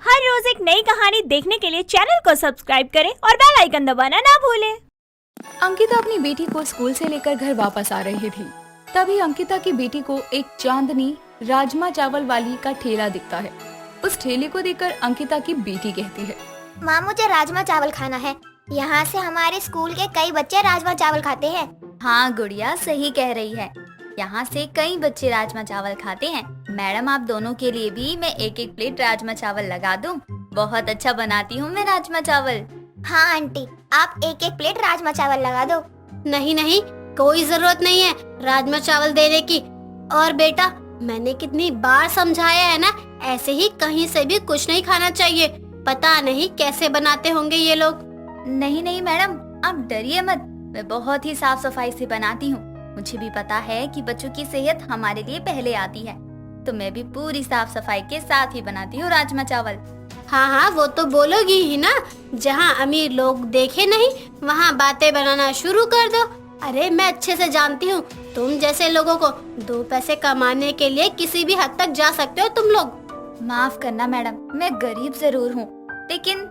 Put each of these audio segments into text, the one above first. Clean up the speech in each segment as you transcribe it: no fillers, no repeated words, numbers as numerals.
हर रोज एक नई कहानी देखने के लिए चैनल को सब्सक्राइब करें और बेल आइकन दबाना ना भूलें। अंकिता अपनी बेटी को स्कूल से लेकर घर वापस आ रही थी। तभी अंकिता की बेटी को एक चांदनी राजमा चावल वाली का ठेला दिखता है। उस ठेले को देखकर अंकिता की बेटी कहती है, माँ मुझे राजमा चावल खाना है। यहाँ से हमारे स्कूल के कई बच्चे राजमा चावल खाते हैं। हाँ गुड़िया, सही कह रही है। यहाँ से कई बच्चे राजमा चावल खाते हैं। मैडम, आप दोनों के लिए भी मैं एक एक प्लेट राजमा चावल लगा दूँ। बहुत अच्छा बनाती हूँ मैं राजमा चावल। हाँ आंटी, आप एक एक प्लेट राजमा चावल लगा दो। नहीं नहीं, कोई जरूरत नहीं है राजमा चावल देने की। और बेटा, मैंने कितनी बार समझाया है ना, ऐसे ही कहीं से भी कुछ नहीं खाना चाहिए। पता नहीं कैसे बनाते होंगे ये लोग। नहीं नहीं मैडम, आप डरिए मत। मैं बहुत ही साफ सफाई से बनाती हूँ। मुझे भी पता है कि बच्चों की सेहत हमारे लिए पहले आती है, तो मैं भी पूरी साफ सफाई के साथ ही बनाती हूँ राजमा चावल। हाँ हाँ, वो तो बोलोगी ही ना। जहाँ अमीर लोग देखे नहीं वहाँ बातें बनाना शुरू कर दो। अरे मैं अच्छे से जानती हूँ, तुम जैसे लोगों को दो पैसे कमाने के लिए किसी भी हद तक जा सकते हो तुम लोग। माफ करना मैडम, मैं गरीब जरूर हूँ, लेकिन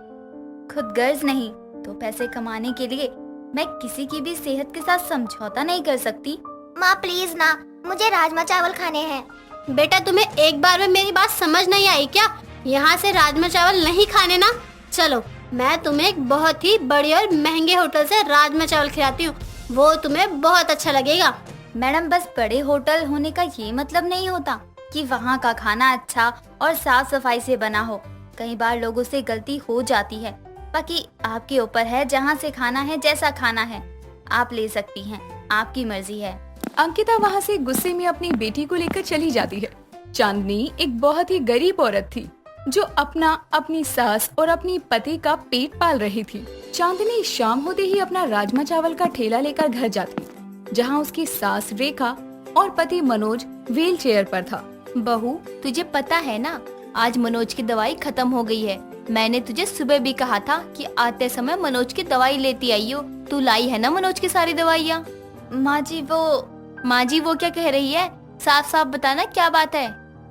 खुदगर्ज नहीं। तो पैसे कमाने के लिए मैं किसी की भी सेहत के साथ समझौता नहीं कर सकती। माँ प्लीज ना, मुझे राजमा चावल खाने हैं। बेटा, तुम्हें एक बार में मेरी बात समझ नहीं आई क्या? यहाँ से राजमा चावल नहीं खाने ना। चलो, मैं तुम्हें एक बहुत ही बड़े और महंगे होटल से राजमा चावल खिलाती हूँ, वो तुम्हें बहुत अच्छा लगेगा। मैडम, बस बड़े होटल होने का ये मतलब नहीं होता कि वहाँ का खाना अच्छा और साफ सफाई से बना हो। कई बार लोगों से गलती हो जाती है। बाकी आपके ऊपर है, जहाँ से खाना है, जैसा खाना है आप ले सकती हैं, आपकी मर्जी है। अंकिता वहाँ से गुस्से में अपनी बेटी को लेकर चली जाती है। चांदनी एक बहुत ही गरीब औरत थी जो अपनी सास और अपनी पति का पेट पाल रही थी। चांदनी शाम होते ही अपना राजमा चावल का ठेला लेकर घर जाती, जहाँ उसकी सास रेखा और पति मनोज व्हील चेयर पर था। बहू, तुझे पता है ना, आज मनोज की दवाई खत्म हो गई है। मैंने तुझे सुबह भी कहा था कि आते समय मनोज की दवाई लेती आइयो। तू लाई है ना मनोज की सारी दवाइयाँ? माँ जी वो क्या कह रही है? साफ साफ बताना क्या बात है।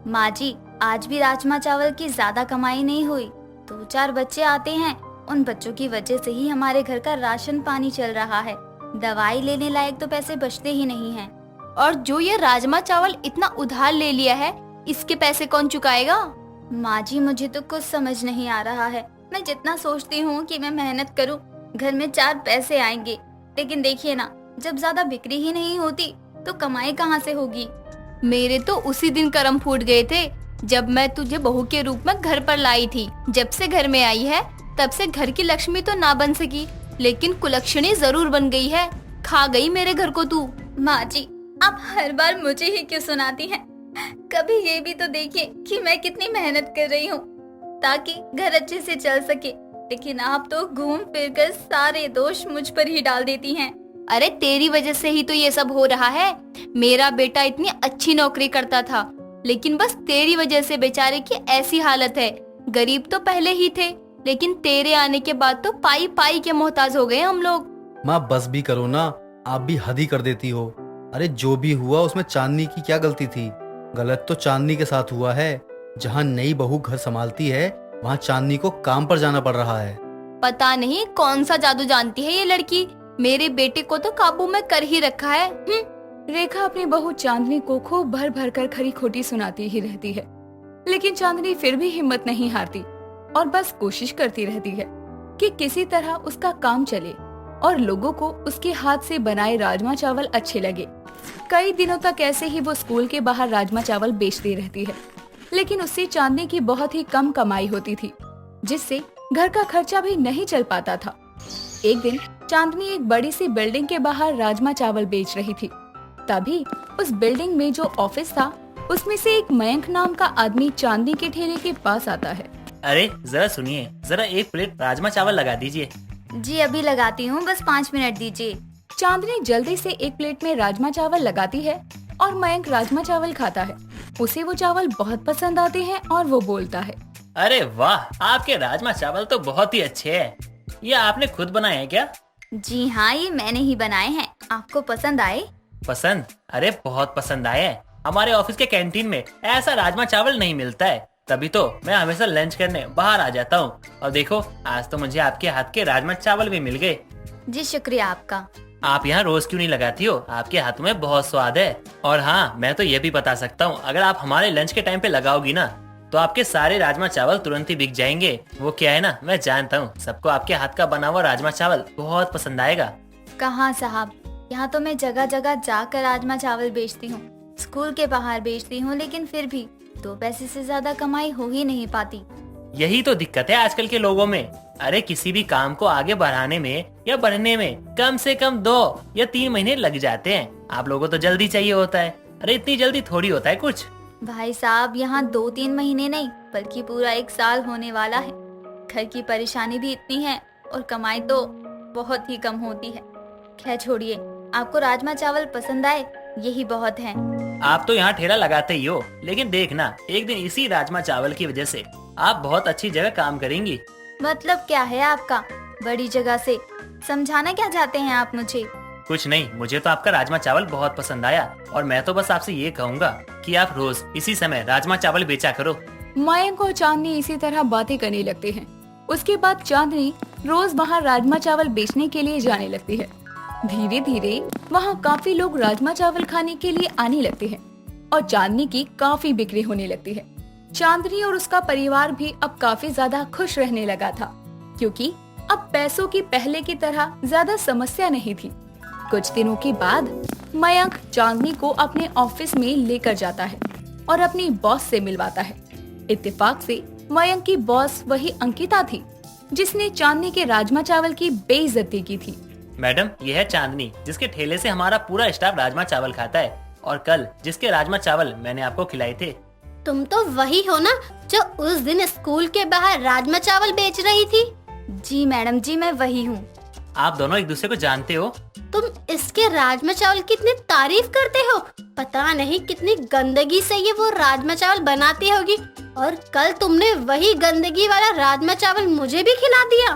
माँ जी, आज भी राजमा चावल की ज्यादा कमाई नहीं हुई। 2-4 बच्चे आते हैं, उन बच्चों की वजह से ही हमारे घर का राशन पानी चल रहा है। दवाई लेने लायक तो पैसे बचते ही नहीं हैं। और जो ये राजमा चावल इतना उधार ले लिया है, इसके पैसे कौन चुकाएगा? माँ जी, मुझे तो कुछ समझ नहीं आ रहा है। मैं जितना सोचती हूँ कि मैं मेहनत करूँ, घर में 4 पैसे आएंगे, लेकिन देखिए ना, जब ज्यादा बिक्री ही नहीं होती तो कमाई कहाँ से होगी। मेरे तो उसी दिन कर्म फूट गए थे जब मैं तुझे बहू के रूप में घर पर लाई थी। जब से घर में आई है तब से घर की लक्ष्मी तो ना बन सकी, लेकिन कुलक्षणी जरूर बन गई है। खा गई मेरे घर को तू। माँ जी, आप हर बार मुझे ही क्यों सुनाती हैं? कभी ये भी तो देखिए कि मैं कितनी मेहनत कर रही हूँ ताकि घर अच्छे से चल सके, लेकिन आप तो घूम फिर कर सारे दोष मुझ पर ही डाल देती हैं। अरे तेरी वजह से ही तो ये सब हो रहा है। मेरा बेटा इतनी अच्छी नौकरी करता था, लेकिन बस तेरी वजह से बेचारे की ऐसी हालत है। गरीब तो पहले ही थे, लेकिन तेरे आने के बाद तो पाई पाई के मोहताज हो गए हम लोग। माँ बस भी करो ना, आप भी हद ही कर देती हो। अरे जो भी हुआ उसमें चांदनी की क्या गलती थी? गलत तो चांदनी के साथ हुआ है। जहाँ नई बहू घर संभालती है, वहाँ चांदनी को काम पर जाना पड़ रहा है। पता नहीं कौन सा जादू जानती है ये लड़की, मेरे बेटे को तो काबू में कर ही रखा है। रेखा अपनी बहू चांदनी को खूब भर भर कर खरी खोटी सुनाती ही रहती है, लेकिन चांदनी फिर भी हिम्मत नहीं हारती और बस कोशिश करती रहती है कि किसी तरह उसका काम चले और लोगों को उसके हाथ से बनाए राजमा चावल अच्छे लगे। कई दिनों तक ऐसे ही वो स्कूल के बाहर राजमा चावल बेचती रहती है, लेकिन उससे चांदनी की बहुत ही कम कमाई होती थी, जिससे घर का खर्चा भी नहीं चल पाता था। एक दिन चांदनी एक बड़ी सी बिल्डिंग के बाहर राजमा चावल बेच रही थी। तभी उस बिल्डिंग में जो ऑफिस था, उसमें से एक मयंक नाम का आदमी चांदनी के ठेले के पास आता है। अरे जरा सुनिए, जरा एक प्लेट राजमा चावल लगा दीजिए। जी अभी लगाती हूँ, बस 5 मिनट दीजिए। चांदनी जल्दी से एक प्लेट में राजमा चावल लगाती है और मयंक राजमा चावल खाता है। उसे वो चावल बहुत पसंद आते हैं और वो बोलता है, अरे वाह, आपके राजमा चावल तो बहुत ही अच्छे हैं। ये आपने खुद बनाए हैं क्या? जी हाँ, ये मैंने ही बनाए हैं। आपको पसंद आए? पसंद? अरे बहुत पसंद आए हैं। हमारे ऑफिस के कैंटीन में ऐसा राजमा चावल नहीं मिलता है। तभी तो मैं हमेशा लंच करने बाहर आ जाता हूँ। और देखो आज तो मुझे आपके हाथ के राजमा चावल भी मिल गए। जी शुक्रिया आपका। आप यहाँ रोज क्यों नहीं लगाती हो? आपके हाथों में बहुत स्वाद है। और हाँ, मैं तो ये भी बता सकता हूँ, अगर आप हमारे लंच के टाइम पे लगाओगी ना तो आपके सारे राजमा चावल तुरंत ही बिक जाएंगे। वो क्या है ना, मैं जानता हूँ सबको आपके हाथ का बना हुआ राजमा चावल बहुत पसंद आएगा। कहाँ साहब, यहाँ तो मैं जगह जगह जाकर राजमा चावल बेचती हूँ, स्कूल के बाहर बेचती हूँ, लेकिन फिर भी 2 पैसे से ज्यादा कमाई हो ही नहीं पाती। यही तो दिक्कत है आजकल के लोगों में। अरे किसी भी काम को आगे बढ़ाने में या बढ़ने में कम से कम 2 या 3 महीने लग जाते हैं। आप लोगों को तो जल्दी चाहिए होता है। अरे इतनी जल्दी थोड़ी होता है कुछ। भाई साहब, यहाँ 2-3 महीने नहीं बल्कि पूरा 1 साल होने वाला है। घर की परेशानी भी इतनी है और कमाई तो बहुत ही कम होती है। खैर छोड़िए, आपको राजमा चावल पसंद आए यही बहुत है। आप तो यहाँ ठेला लगाते ही हो, लेकिन देखना एक दिन इसी राजमा चावल की वजह से आप बहुत अच्छी जगह काम करेंगी। मतलब क्या है आपका बड़ी जगह से? समझाना क्या चाहते हैं आप मुझे? कुछ नहीं, मुझे तो आपका राजमा चावल बहुत पसंद आया और मैं तो बस आपसे ये कहूँगा कि आप रोज इसी समय राजमा चावल बेचा करो। मयंक और चांदनी इसी तरह बातें करने लगते हैं। उसके बाद चांदनी रोज वहाँ राजमा चावल बेचने के लिए जाने लगती है। धीरे धीरे वहाँ काफी लोग राजमा चावल खाने के लिए आने लगते हैं और चांदनी की काफी बिक्री होने लगती है। चांदनी और उसका परिवार भी अब काफी ज्यादा खुश रहने लगा था, क्योंकि अब पैसों की पहले की तरह ज्यादा समस्या नहीं थी। कुछ दिनों के बाद मयंक चांदनी को अपने ऑफिस में लेकर जाता है और अपनी बॉस से मिलवाता है। इत्तेफाक से मयंक की बॉस वही अंकिता थी जिसने चांदनी के राजमा चावल की बेइज्जती की थी। मैडम, ये है चांदनी जिसके ठेले से हमारा पूरा स्टाफ राजमा चावल खाता है और कल जिसके राजमा चावल मैंने आपको खिलाए थे। तुम तो वही हो ना जो उस दिन स्कूल के बाहर राजमा चावल बेच रही थी? जी मैडम जी, मैं वही हूँ। आप दोनों एक दूसरे को जानते हो? तुम इसके राजमा चावल की इतनी तारीफ करते हो, पता नहीं कितनी गंदगी से ये वो राजमा चावल बनाती होगी, और कल तुमने वही गंदगी वाला राजमा चावल मुझे भी खिला दिया।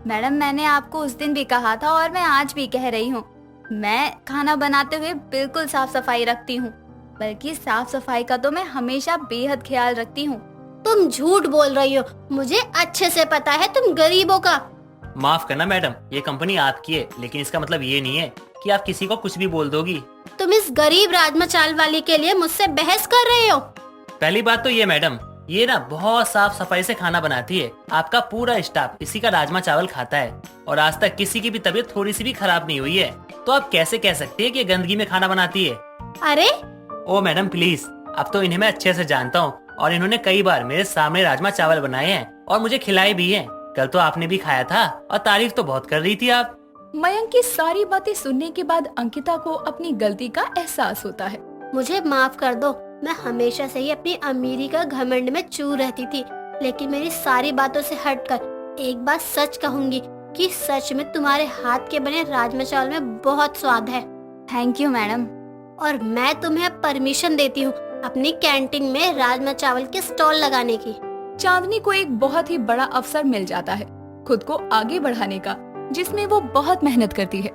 मैडम, मैंने आपको उस दिन भी कहा था और मैं आज भी कह रही हूँ, मैं खाना बनाते हुए बिल्कुल साफ सफाई रखती हूँ, बल्कि साफ सफाई का तो मैं हमेशा बेहद ख्याल रखती हूँ। तुम झूठ बोल रही हो, मुझे अच्छे से पता है तुम गरीबों का। माफ करना मैडम, ये कंपनी आपकी है, लेकिन इसका मतलब ये नहीं है कि आप किसी को कुछ भी बोल दोगी। तुम इस गरीब राजमा चावल वाली के लिए मुझसे बहस कर रहे हो? पहली बात तो ये मैडम, ये ना बहुत साफ सफाई से खाना बनाती है। आपका पूरा स्टाफ इसी का राजमा चावल खाता है और आज तक किसी की भी तबीयत थोड़ी सी भी खराब नहीं हुई है। तो आप कैसे कह सकते हैं कि ये गंदगी में खाना बनाती है? अरे ओ मैडम प्लीज, अब तो इन्हें मैं अच्छे से जानता हूँ और इन्होंने कई बार मेरे सामने राजमा चावल बनाए हैं और मुझे खिलाए भी हैं। कल तो आपने भी खाया था और तारीफ तो बहुत कर रही थी आप। मयंक की सारी बातें सुनने के बाद अंकिता को अपनी गलती का एहसास होता है। मुझे माफ कर दो, मैं हमेशा से ही अपनी अमीरी का घमंड में चूर रहती थी, लेकिन मेरी सारी बातों से हटकर एक बात सच कहूंगी कि सच में तुम्हारे हाथ के बने राजमा चावल में बहुत स्वाद है। Thank you madam. और मैं तुम्हें अब परमिशन देती हूँ अपनी कैंटीन में राजमा चावल के स्टॉल लगाने की। चांदनी को एक बहुत ही बड़ा अवसर मिल जाता है खुद को आगे बढ़ाने का, जिसमें वो बहुत मेहनत करती है।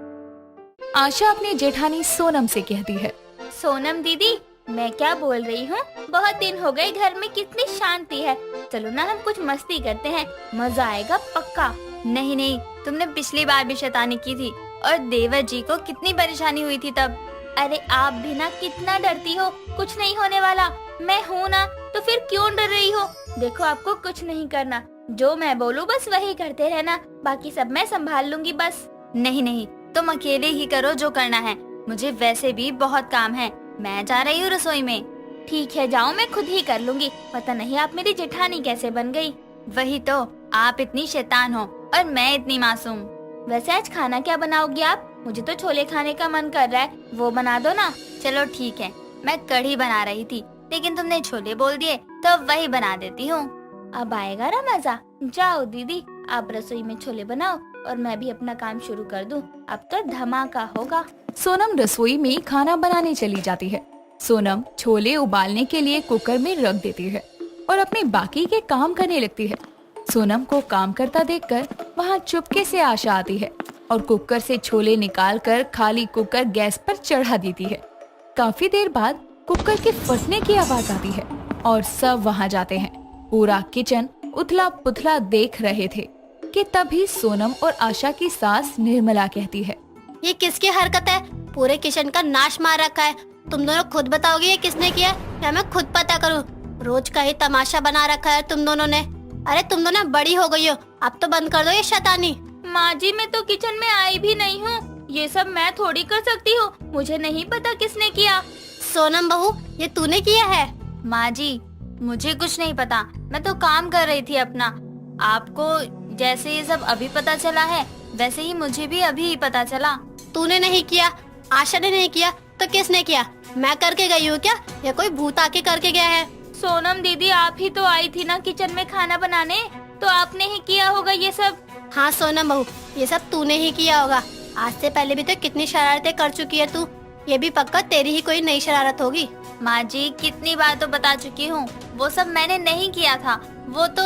आशा अपनी जेठानी सोनम से कहती है, सोनम दीदी, मैं क्या बोल रही हूँ, बहुत दिन हो गए, घर में कितनी शांति है। चलो ना हम कुछ मस्ती करते हैं, मजा आएगा पक्का। नहीं नहीं, तुमने पिछली बार भी शैतानी की थी और देवर जी को कितनी परेशानी हुई थी तब। अरे आप भी ना कितना डरती हो, कुछ नहीं होने वाला, मैं हूँ ना, तो फिर क्यों डर रही हो? देखो आपको कुछ नहीं करना, जो मैं बोलूँ बस वही करते रहना, बाकी सब मैं संभाल लूंगी बस। नहीं नहीं, तुम अकेले ही करो जो करना है, मुझे वैसे भी बहुत काम है, मैं जा रही हूँ रसोई में। ठीक है जाओ, मैं खुद ही कर लूंगी। पता नहीं आप मेरी जेठानी कैसे बन गई। वही तो, आप इतनी शैतान हो और मैं इतनी मासूम। वैसे आज खाना क्या बनाओगी आप? मुझे तो छोले खाने का मन कर रहा है, वो बना दो ना। चलो ठीक है, मैं कढ़ी बना रही थी लेकिन तुमने छोले बोल दिए तो वही बना देती हूँ। अब आएगा ना मजा। जाओ दीदी, आप रसोई में छोले बनाओ और मैं भी अपना काम शुरू कर दूं। अब तो धमाका होगा। सोनम रसोई में खाना बनाने चली जाती है। सोनम छोले उबालने के लिए कुकर में रख देती है और अपने बाकी के काम करने लगती है। सोनम को काम करता देखकर वहाँ चुपके से आशा आती है और कुकर से छोले निकालकर खाली कुकर गैस पर चढ़ा देती है। काफी देर बाद कुकर के फटने की आवाज आती है और सब वहाँ जाते हैं। पूरा किचन उथला पुथला देख रहे थे कि तभी सोनम और आशा की सास निर्मला कहती है, ये किसकी हरकत है? पूरे किचन का नाश मार रखा है। तुम दोनों खुद बताओगे ये किसने किया है या मैं खुद पता करूं? रोज का ही तमाशा बना रखा है तुम दोनों ने। अरे तुम दोनों बड़ी हो गई हो, अब तो बंद कर दो ये शैतानी। माँ जी मैं तो किचन में आई भी नहीं हूँ, ये सब मैं थोड़ी कर सकती हूँ, मुझे नहीं पता किसने किया। सोनम बहू, ये तूने किया है? माँ जी मुझे कुछ नहीं पता, मैं तो काम कर रही थी अपना। आपको जैसे ये सब अभी पता चला है वैसे ही मुझे भी अभी ही पता चला। तूने नहीं किया, आशा ने नहीं किया, तो किसने किया? मैं करके गई हूँ क्या या कोई भूत आके करके गया है? सोनम दीदी आप ही तो आई थी ना किचन में खाना बनाने, तो आपने ही किया होगा ये सब। हाँ सोनम बहू, ये सब तूने ही किया होगा। आज से पहले भी तो कितनी शरारतें कर चुकी है तू, ये भी पक्का तेरी ही कोई नई शरारत होगी। माँ जी कितनी बार तो बता चुकी हूँ, वो सब मैंने नहीं किया था। वो तो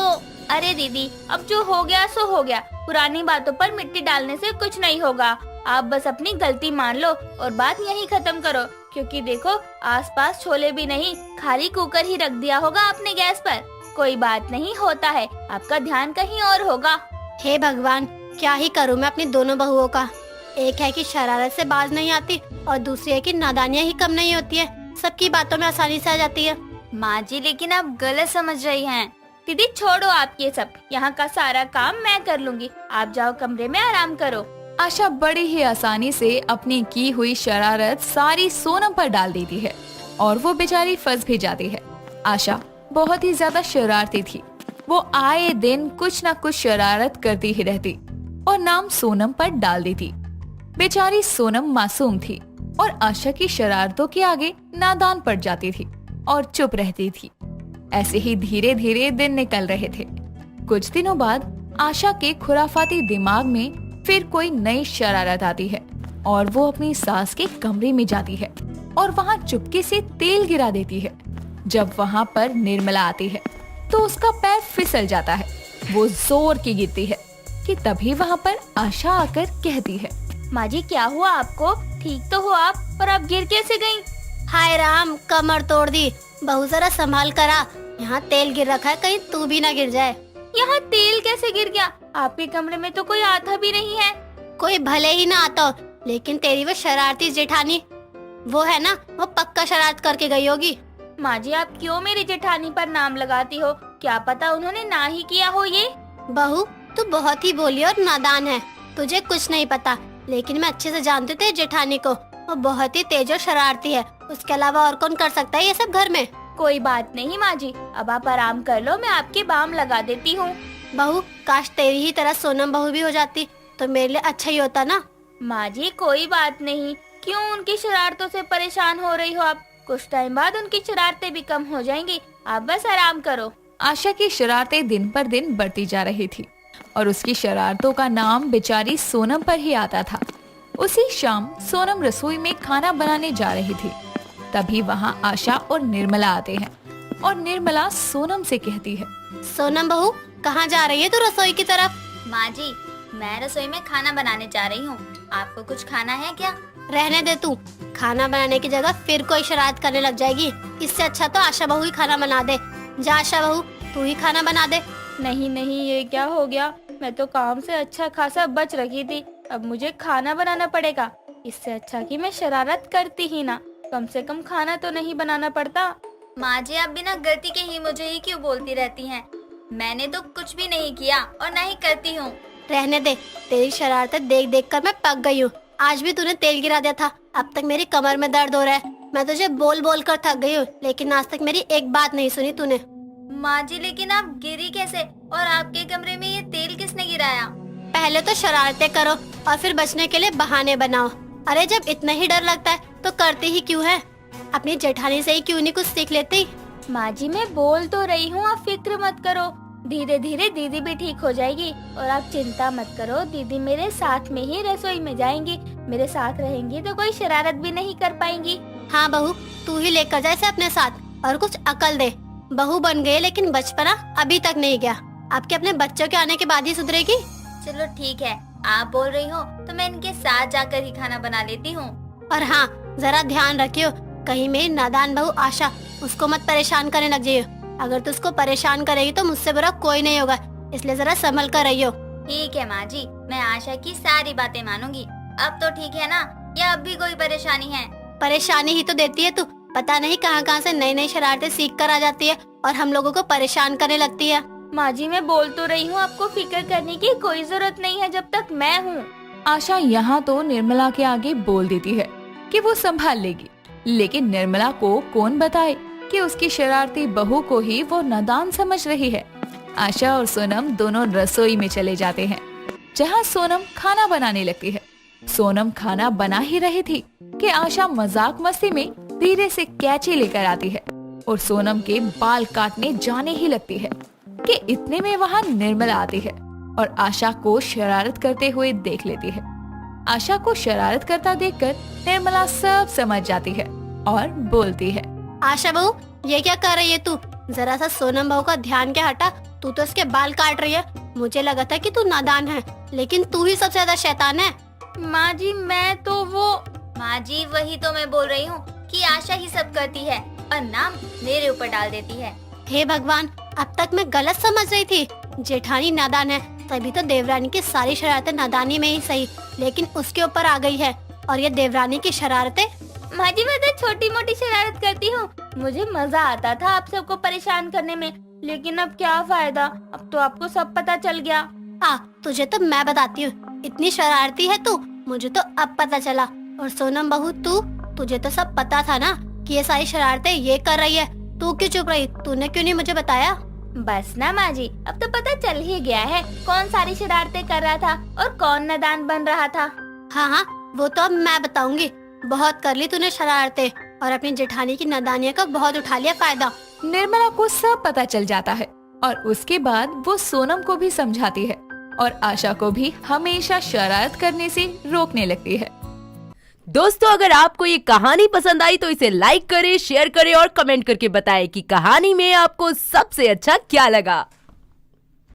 अरे दीदी अब जो हो गया सो हो गया, पुरानी बातों पर मिट्टी डालने से कुछ नहीं होगा। आप बस अपनी गलती मान लो और बात यहीं खत्म करो, क्योंकि देखो आसपास छोले भी नहीं, खाली कुकर ही रख दिया होगा आपने गैस पर। कोई बात नहीं, होता है, आपका ध्यान कहीं और होगा। हे भगवान, क्या ही करूँ मैं अपनी दोनों बहुओं का। एक है कि शरारत से बाज नहीं आती और दूसरी है कि नादानियाँ ही कम नहीं होती है, सबकी बातों में आसानी से आ जाती है। माँ जी लेकिन आप गलत समझ रही हैं। दीदी छोड़ो आप ये सब, यहाँ का सारा काम मैं कर लूंगी, आप जाओ कमरे में आराम करो। आशा बड़ी ही आसानी से अपनी की हुई शरारत सारी सोनम पर डाल देती है और वो बेचारी फंस भी जाती है। आशा बहुत ही ज्यादा शरारती थी, वो आए दिन कुछ न कुछ शरारत करती ही रहती और नाम सोनम पर डाल देती। बेचारी सोनम मासूम थी और आशा की शरारतों के आगे नादान पड़ जाती थी और चुप रहती थी। ऐसे ही धीरे धीरे दिन निकल रहे थे। कुछ दिनों बाद आशा के खुराफाती दिमाग में फिर कोई नई शरारत आती है और वो अपनी सास के कमरे में जाती है और वहाँ चुपके से तेल गिरा देती है। जब वहाँ पर निर्मला आती है तो उसका पैर फिसल जाता है, वो जोर की गिरती है कि तभी वहाँ पर आशा आकर कहती है, माँ जी क्या हुआ आपको? ठीक तो हो आप, और आप गिर कैसे गयी? हाय राम, कमर तोड़ दी। बहू जरा संभाल करा, यहाँ तेल गिर रखा है, कहीं तू भी ना गिर जाए। यहाँ तेल कैसे गिर गया? आपके कमरे में तो कोई आता भी नहीं है। कोई भले ही ना आता हो, लेकिन तेरी वो शरारती जेठानी वो है ना, वो पक्का शरारत करके गई होगी। माँ जी आप क्यों मेरी जेठानी पर नाम लगाती हो? क्या पता उन्होंने ना ही किया हो ये। बहू तू बहुत ही भोली और नादान है, तुझे कुछ नहीं पता, लेकिन मैं अच्छे से जानती हूँ जेठानी को, वो बहुत ही तेज और शरारती है। उसके अलावा और कौन कर सकता है ये सब घर में? कोई बात नहीं माँ जी, अब आप आराम कर लो, मैं आपके बाम लगा देती हूँ। बहू काश तेरी ही तरह सोनम बहू भी हो जाती तो मेरे लिए अच्छा ही होता ना। माँ जी कोई बात नहीं, क्यों उनकी शरारतों से परेशान हो रही हो आप? कुछ टाइम बाद उनकी शरारतें भी कम हो जाएंगी, आप बस आराम करो। आशा की शरारतें दिन पर दिन बढ़ती जा रही थी और उसकी शरारतों का नाम बेचारी सोनम पर ही आता था। उसी शाम सोनम रसोई में खाना बनाने जा रही थी, तभी वहाँ आशा और निर्मला आते हैं और निर्मला सोनम से कहती है, सोनम बहू कहाँ जा रही है तू रसोई की तरफ? माँ जी मैं रसोई में खाना बनाने जा रही हूँ, आपको कुछ खाना है क्या? रहने दे तू, खाना बनाने की जगह फिर कोई शरारत करने लग जाएगी। इससे अच्छा तो आशा बहू ही खाना बना दे। जा आशा बहू तू ही खाना बना दे। नहीं नहीं, ये क्या हो गया? मैं तो काम से अच्छा खासा बच रखी थी, अब मुझे खाना बनाना पड़ेगा। इससे अच्छा कि मैं शरारत करती ही ना, कम से कम खाना तो नहीं बनाना पड़ता। माँ जी आप बिना गलती के ही मुझे ही क्यों बोलती रहती हैं? मैंने तो कुछ भी नहीं किया और ना ही करती हूँ। रहने दे, तेरी शरारतें देख देख कर मैं पक गई हूँ। आज भी तूने तेल गिरा दिया था, अब तक मेरी कमर में दर्द हो रहा है। मैं तुझे बोल बोल कर थक गई हूँ, लेकिन आज तक मेरी एक बात नहीं सुनी तूने। माँ जी लेकिन आप गिरी कैसे और आपके कमरे में ये तेल किसने गिराया? पहले तो शरारतें करो और फिर बचने के लिए बहाने बनाओ। अरे जब इतना ही डर लगता है तो करते ही क्यों है? अपनी जेठानी से ही क्यों नहीं कुछ सीख लेती? माँ जी मैं बोल तो रही हूँ, आप फिक्र मत करो, धीरे धीरे दीदी भी ठीक हो जाएगी। और आप चिंता मत करो, दीदी मेरे साथ में ही रसोई में जाएंगी, मेरे साथ रहेंगी तो कोई शरारत भी नहीं कर पाएंगी। हाँ बहू तू ही लेकर जाए इसे अपने साथ और कुछ अकल दे। बहू बन गई लेकिन बचपना अभी तक नहीं गया, आपके अपने बच्चों के आने के बाद ही सुधरेगी। चलो ठीक है, आप बोल रही हो तो मैं इनके साथ जाकर ही खाना बना लेती हूँ। और हाँ जरा ध्यान रखियो, कहीं मेरी नादान बहू आशा उसको मत परेशान करने लग जाइयो। अगर तू उसको परेशान करेगी तो मुझसे बुरा कोई नहीं होगा, इसलिए जरा संभल कर रहियो। ठीक है माँ जी, मैं आशा की सारी बातें मानूंगी। अब तो ठीक है ना, या अब भी कोई परेशानी है? परेशानी ही तो देती है तू, पता नहीं कहाँ कहाँ से नई नई शरारतें सीख कर आ जाती है और हम लोगों को परेशान करने लगती है। माँ जी मैं बोल तो रही हूँ, आपको फिक्र करने की कोई जरूरत नहीं है जब तक मैं हूँ। आशा यहाँ तो निर्मला के आगे बोल देती है कि वो संभाल लेगी, लेकिन निर्मला को कौन बताए कि उसकी शरारती बहू को ही वो नादान समझ रही है। आशा और सोनम दोनों रसोई में चले जाते हैं, जहाँ सोनम खाना बनाने लगती है। सोनम खाना बना ही रही थी कि आशा मजाक मस्ती में धीरे से कैंची लेकर आती है और सोनम के बाल काटने जाने ही लगती है कि इतने में वहाँ निर्मला आती है और आशा को शरारत करते हुए देख लेती है। आशा को शरारत करता देखकर निर्मला सब समझ जाती है और बोलती है, आशा बहू ये क्या कर रही है तू? जरा सा सोनम बहू का ध्यान क्या हटा, तू तो उसके बाल काट रही है। मुझे लगा था कि तू नादान है, लेकिन तू ही सबसे ज्यादा शैतान है। माँ जी मैं तो वो, माँ जी वही तो मैं बोल रही हूँ कि आशा ही सब करती है और नाम मेरे ऊपर डाल देती है। हे भगवान, अब तक मैं गलत समझ रही थी, जेठानी नादान है, तभी तो देवरानी की सारी शरारतें नादानी में ही सही, लेकिन उसके ऊपर आ गई है। और ये देवरानी की शरारतें, माँ जी मैं तो छोटी मोटी शरारत करती हूँ, मुझे मजा आता था आप सबको परेशान करने में, लेकिन अब क्या फायदा, अब तो आपको सब पता चल गया। हाँ तुझे तो मैं बताती हूँ, इतनी शरारती है तू, मुझे तो अब पता चला। और सोनम बहू तुझे तो सब पता था ना कि ये सारी शरारतें ये कर रही है, तू क्यों चुप रही? तूने क्यों नहीं मुझे बताया? बस ना माँ जी, अब तो पता चल ही गया है कौन सारी शरारतें कर रहा था और कौन नादान बन रहा था। हाँ हाँ वो तो अब मैं बताऊंगी। बहुत कर ली तूने शरारतें और अपनी जेठानी की नादानियों का बहुत उठा लिया फायदा। निर्मला को सब पता चल जाता है और उसके बाद वो सोनम को भी समझाती है और आशा को भी हमेशा शरारत करने से रोकने लगती है। दोस्तों अगर आपको ये कहानी पसंद आई तो इसे लाइक करें, शेयर करें और कमेंट करके बताएं कि कहानी में आपको सबसे अच्छा क्या लगा।